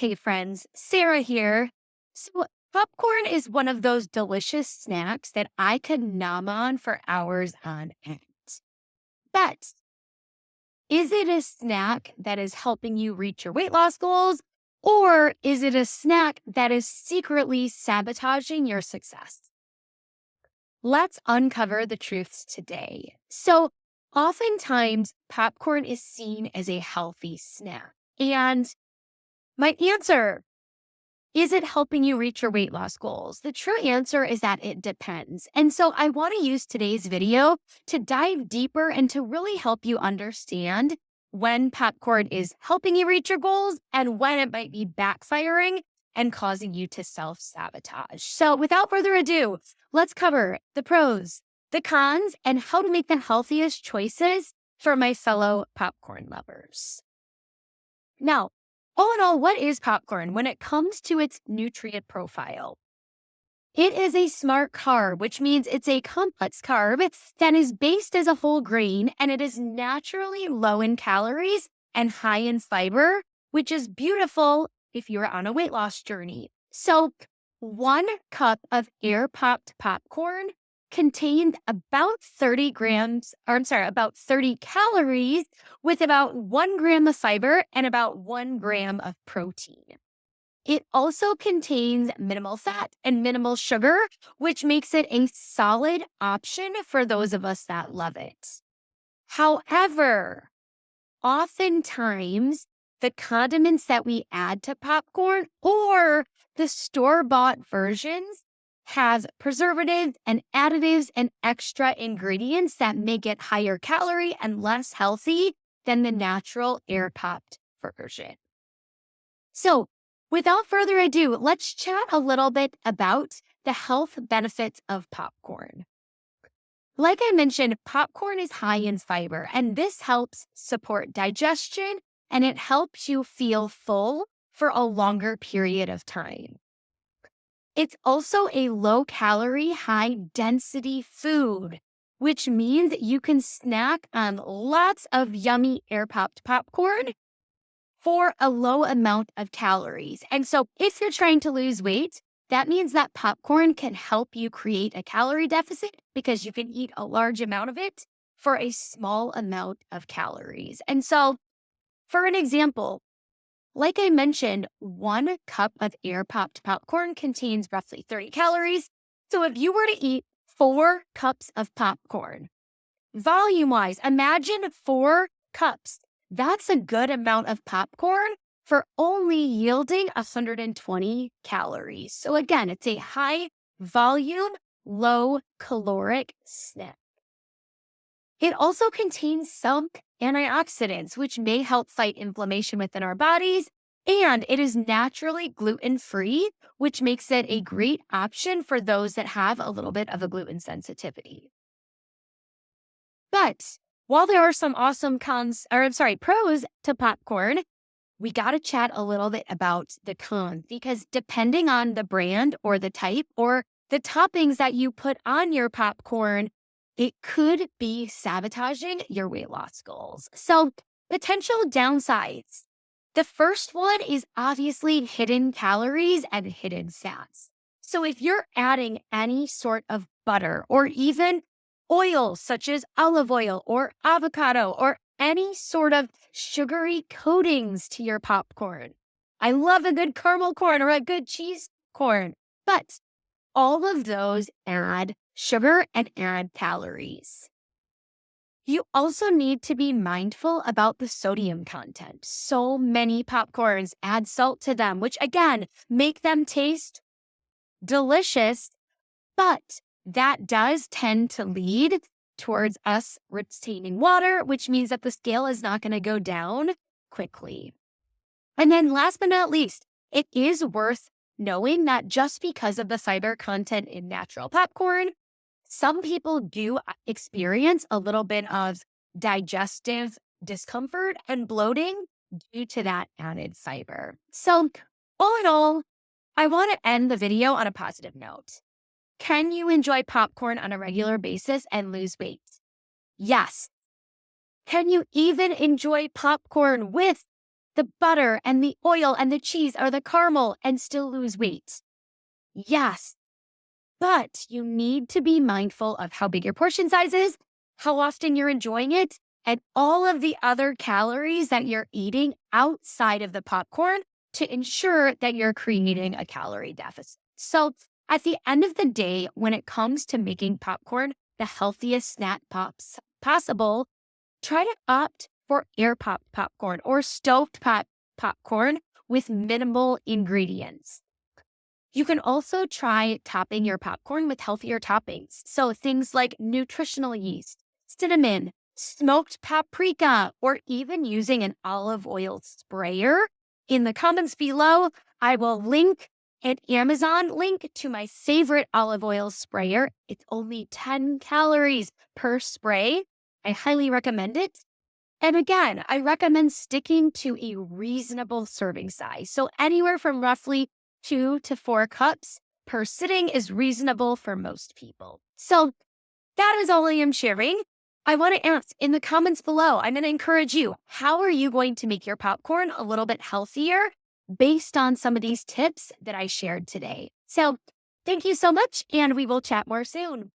Hey friends, Sarah here. So, popcorn is one of those delicious snacks that I could nom on for hours on end. But is it a snack that is helping you reach your weight loss goals? Or is it a snack that is secretly sabotaging your success? Let's uncover the truths today. So, oftentimes, popcorn is seen as a healthy snack. And my answer, is it helping you reach your weight loss goals? The true answer is that it depends. And so I want to use today's video to dive deeper and to really help you understand when popcorn is helping you reach your goals and when it might be backfiring and causing you to self-sabotage. So without further ado, let's cover the pros, the cons, and how to make the healthiest choices for my fellow popcorn lovers. Now, all in all, what is popcorn when it comes to its nutrient profile? It is a smart carb, which means it's a complex carb that is based as a whole grain and it is naturally low in calories and high in fiber, which is beautiful if you're on a weight loss journey. So, 1 cup of air popped popcorn contained about 30 grams, or I'm sorry, about 30 calories with about 1 gram of fiber and about 1 gram of protein. It also contains minimal fat and minimal sugar, which makes it a solid option for those of us that love it. However, oftentimes the condiments that we add to popcorn or the store-bought versions have preservatives and additives and extra ingredients that make it higher calorie and less healthy than the natural air-popped version. So, without further ado, let's chat a little bit about the health benefits of popcorn. Like I mentioned, popcorn is high in fiber, and this helps support digestion and it helps you feel full for a longer period of time. It's also a low calorie, high density food, which means you can snack on lots of yummy air popped popcorn for a low amount of calories. And so if you're trying to lose weight, that means that popcorn can help you create a calorie deficit because you can eat a large amount of it for a small amount of calories. And so, for an example, like I mentioned, 1 cup of air popped popcorn contains roughly 30 calories. So if you were to eat 4 cups of popcorn, volume wise, imagine 4 cups. That's a good amount of popcorn for only yielding 120 calories. So again, it's a high volume, low caloric snack. It also contains some antioxidants, which may help fight inflammation within our bodies. And it is naturally gluten-free, which makes it a great option for those that have a little bit of a gluten sensitivity. But while there are some awesome pros to popcorn, we got to chat a little bit about the cons because depending on the brand or the type or the toppings that you put on your popcorn, it could be sabotaging your weight loss goals. So, potential downsides. The first one is obviously hidden calories and hidden fats. So, if you're adding any sort of butter or even oil, such as olive oil or avocado or any sort of sugary coatings to your popcorn, I love a good caramel corn or a good cheese corn, but all of those add sugar and add calories. You also need to be mindful about the sodium content. So many popcorns add salt to them, which again, make them taste delicious, but that does tend to lead towards us retaining water, which means that the scale is not going to go down quickly. And then last but not least, it is worth knowing that just because of the fiber content in natural popcorn, some people do experience a little bit of digestive discomfort and bloating due to that added fiber. So, all in all, I want to end the video on a positive note. Can you enjoy popcorn on a regular basis and lose weight? Yes. Can you even enjoy popcorn with the butter and the oil and the cheese or the caramel and still lose weight? Yes, but you need to be mindful of how big your portion size is, how often you're enjoying it, and all of the other calories that you're eating outside of the popcorn to ensure that you're creating a calorie deficit. So, at the end of the day, when it comes to making popcorn the healthiest snack possible, try to opt for air pop popcorn or stoked popcorn with minimal ingredients. You can also try topping your popcorn with healthier toppings. So things like nutritional yeast, cinnamon, smoked paprika, or even using an olive oil sprayer. In the comments below, I will link an Amazon link to my favorite olive oil sprayer. It's only 10 calories per spray. I highly recommend it. And again, I recommend sticking to a reasonable serving size. So anywhere from roughly 2 to 4 cups per sitting is reasonable for most people. So that is all I am sharing. I want to ask in the comments below, I'm going to encourage you, how are you going to make your popcorn a little bit healthier based on some of these tips that I shared today? So thank you so much, and we will chat more soon.